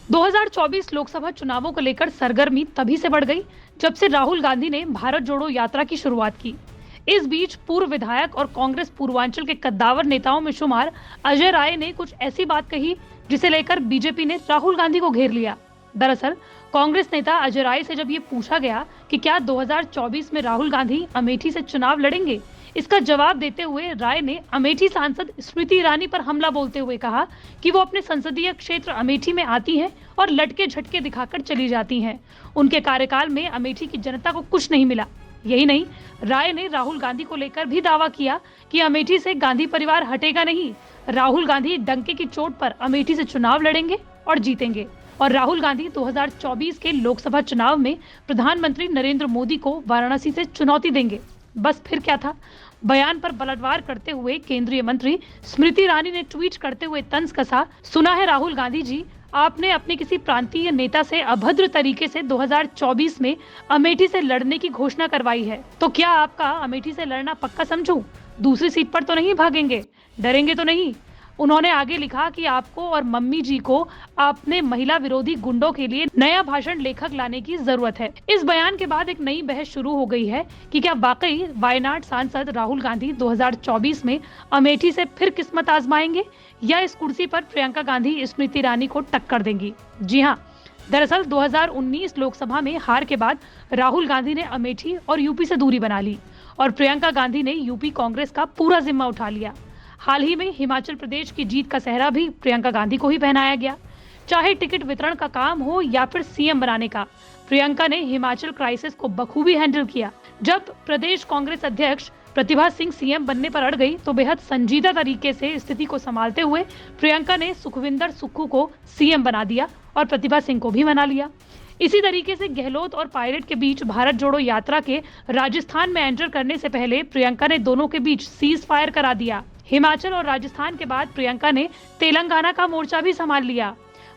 2024 लोकसभा चुनावों को लेकर सरगर्मी तभी से बढ़ गई जब से राहुल गांधी ने भारत जोड़ो यात्रा की शुरुआत की। इस बीच पूर्व विधायक और कांग्रेस पूर्वांचल के कद्दावर नेताओं में शुमार अजय राय ने कुछ ऐसी बात कही जिसे लेकर बीजेपी ने राहुल गांधी को घेर लिया। दरअसल कांग्रेस नेता अजय राय से जब ये पूछा गया कि क्या 2024 में राहुल गांधी अमेठी से चुनाव लड़ेंगे, इसका जवाब देते हुए राय ने अमेठी सांसद स्मृति ईरानी पर हमला बोलते हुए कहा कि वो अपने संसदीय क्षेत्र अमेठी में आती हैं और लटके झटके दिखाकर चली जाती हैं। उनके कार्यकाल में अमेठी की जनता को कुछ नहीं मिला। यही नहीं, राय ने राहुल गांधी को लेकर भी दावा किया कि अमेठी से गांधी परिवार हटेगा नहीं। राहुल गांधी डंके की चोट पर अमेठी से चुनाव लड़ेंगे और जीतेंगे और राहुल गांधी 2024 के लोकसभा चुनाव में प्रधानमंत्री नरेंद्र मोदी को वाराणसी से चुनौती देंगे। बस फिर क्या था। बयान पर पलटवार करते हुए केंद्रीय मंत्री स्मृति ईरानी ने ट्वीट करते हुए तंज कसा, सुना है राहुल गांधी जी, आपने अपने किसी प्रांतीय नेता से अभद्र तरीके से 2024 में अमेठी से लड़ने की घोषणा करवाई है, तो क्या आपका अमेठी से लड़ना पक्का समझूं? दूसरी सीट पर तो नहीं भागेंगे, डरेंगे तो नहीं। उन्होंने आगे लिखा कि आपको और मम्मी जी को अपने महिला विरोधी गुंडों के लिए नया भाषण लेखक लाने की जरूरत है। इस बयान के बाद एक नई बहस शुरू हो गई है कि क्या वाकई वायनाड सांसद राहुल गांधी 2024 में अमेठी से फिर किस्मत आजमाएंगे या इस कुर्सी पर प्रियंका गांधी स्मृति ईरानी को टक्कर देंगी। जी हाँ, दरअसल 2019 लोकसभा में हार के बाद राहुल गांधी ने अमेठी और यूपी से दूरी बना ली और प्रियंका गांधी ने यूपी कांग्रेस का पूरा जिम्मा उठा लिया। हाल ही में हिमाचल प्रदेश की जीत का सेहरा भी प्रियंका गांधी को ही पहनाया गया। चाहे टिकट वितरण का काम हो या फिर सीएम बनाने का, प्रियंका ने हिमाचल क्राइसिस को बखूबी हैंडल किया। जब प्रदेश कांग्रेस अध्यक्ष प्रतिभा सिंह सीएम बनने पर अड़ गई तो बेहद संजीदा तरीके से स्थिति को संभालते हुए प्रियंका ने सुखविंदर सुक्खू को सीएम बना दिया और प्रतिभा सिंह को भी मना लिया। इसी तरीके से गहलोत और पायलट के बीच भारत जोड़ो यात्रा के राजस्थान में एंटर करने से पहले प्रियंका ने दोनों के बीच सीज फायर करा दिया। हिमाचल और राजस्थान के बाद प्रियंका ने तेलंगाना का मोर्चा भी संभाल लिया।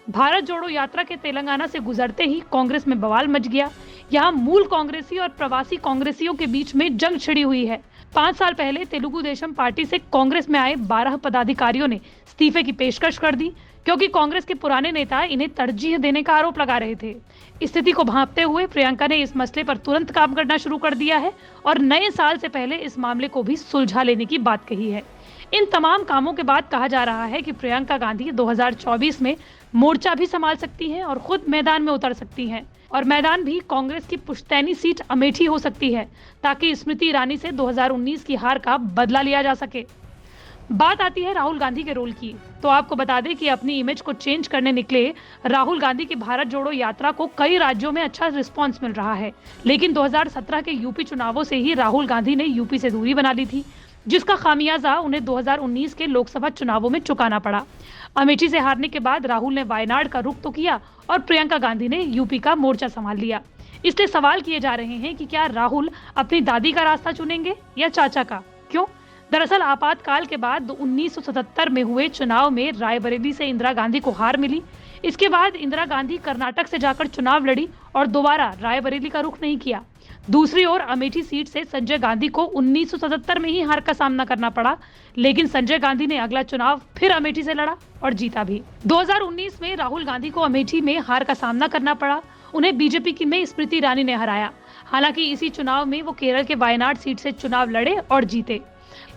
भारत जोड़ो यात्रा के तेलंगाना से गुजरते ही कांग्रेस में बवाल मच गया। यहाँ मूल कांग्रेसी और प्रवासी कांग्रेसियों के बीच में जंग छिड़ी हुई है। 5 साल पहले तेलुगु देशम पार्टी से कांग्रेस में आए 12 पदाधिकारियों ने इस्तीफे की पेशकश कर दी क्योंकि कांग्रेस के पुराने नेता इन्हें तरजीह देने का आरोप लगा रहे थे। स्थिति को भांपते हुए प्रियंका ने इस मसले पर तुरंत काम करना शुरू कर दिया है और नए साल से पहले इस मामले को भी सुलझा लेने की बात कही है। इन तमाम कामों के बाद कहा जा रहा है कि प्रियंका गांधी 2024 में मोर्चा भी संभाल सकती हैं और खुद मैदान में उतर सकती हैं और मैदान भी कांग्रेस की पुश्तैनी सीट अमेठी हो सकती है ताकि स्मृति ईरानी से 2019 की हार का बदला लिया जा सके। बात आती है राहुल गांधी के रोल की, तो आपको बता दें कि अपनी इमेज को चेंज करने निकले राहुल गांधी की भारत जोड़ो यात्रा को कई राज्यों में अच्छा रिस्पांस मिल रहा है, लेकिन 2017 के यूपी चुनावों से ही राहुल गांधी ने यूपी से दूरी बना ली थी, जिसका खामियाजा उन्हें 2019 के लोकसभा चुनावों में चुकाना पड़ा। अमेठी से हारने के बाद राहुल ने वायनाड का रुख तो किया और प्रियंका गांधी ने यूपी का मोर्चा संभाल लिया। इसलिए सवाल किए जा रहे हैं कि क्या राहुल अपनी दादी का रास्ता चुनेंगे या चाचा का? क्यों? दरअसल आपातकाल के बाद 1977 में हुए चुनाव में रायबरेली से इंदिरा गांधी को हार मिली। इसके बाद इंदिरा गांधी कर्नाटक से जाकर चुनाव लड़ी और दोबारा रायबरेली का रुख नहीं किया। दूसरी ओर अमेठी सीट से संजय गांधी को 1977 में ही हार का सामना करना पड़ा, लेकिन संजय गांधी ने अगला चुनाव फिर अमेठी से लड़ा और जीता भी। 2019 में राहुल गांधी को अमेठी में हार का सामना करना पड़ा। उन्हें बीजेपी की में स्मृति ईरानी ने हराया। हालांकि इसी चुनाव में वो केरल के वायनाड सीट से चुनाव लड़े और जीते।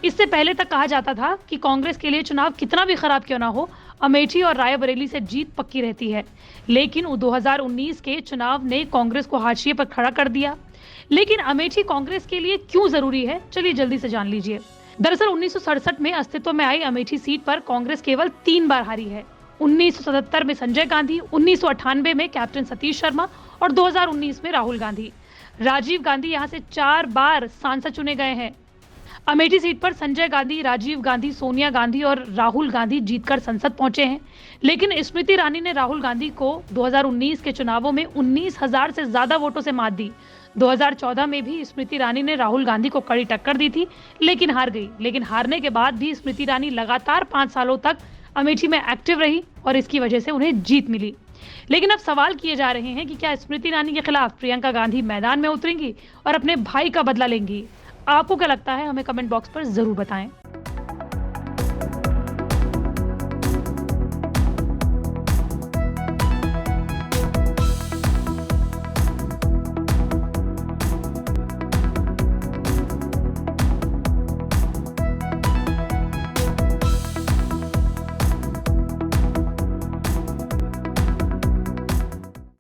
इससे पहले तक कहा जाता था कि कांग्रेस के लिए चुनाव कितना भी खराब क्यों ना हो, अमेठी और रायबरेली से जीत पक्की रहती है। लेकिन 2019 के चुनाव ने कांग्रेस को हाशिए पर खड़ा कर दिया। लेकिन अमेठी कांग्रेस के लिए क्यों जरूरी है, चलिए जल्दी से जान लीजिए। दरअसल 1967 में अस्तित्व में आई अमेठी सीट पर कांग्रेस केवल 3 बार हारी है। 1977 में संजय गांधी, 1998 में कैप्टन सतीश शर्मा और 2019 में राहुल गांधी। राजीव गांधी यहां से 4 बार सांसद चुने गए हैं। अमेठी सीट पर संजय गांधी, राजीव गांधी, सोनिया गांधी और राहुल गांधी जीतकर संसद पहुंचे हैं। लेकिन स्मृति ईरानी ने राहुल गांधी को 2019 के चुनावों में 19,000 से ज्यादा वोटों से मात दी। 2014 में भी स्मृति ईरानी ने राहुल गांधी को कड़ी टक्कर दी थी, लेकिन हार गई। लेकिन हारने के बाद भी स्मृति ईरानी लगातार 5 सालों तक अमेठी में एक्टिव रही और इसकी वजह से उन्हें जीत मिली। लेकिन अब सवाल किए जा रहे हैं कि क्या स्मृति ईरानी के खिलाफ प्रियंका गांधी मैदान में उतरेंगी और अपने भाई का बदला लेंगी? आपको क्या लगता है, हमें कमेंट बॉक्स पर जरूर बताएं।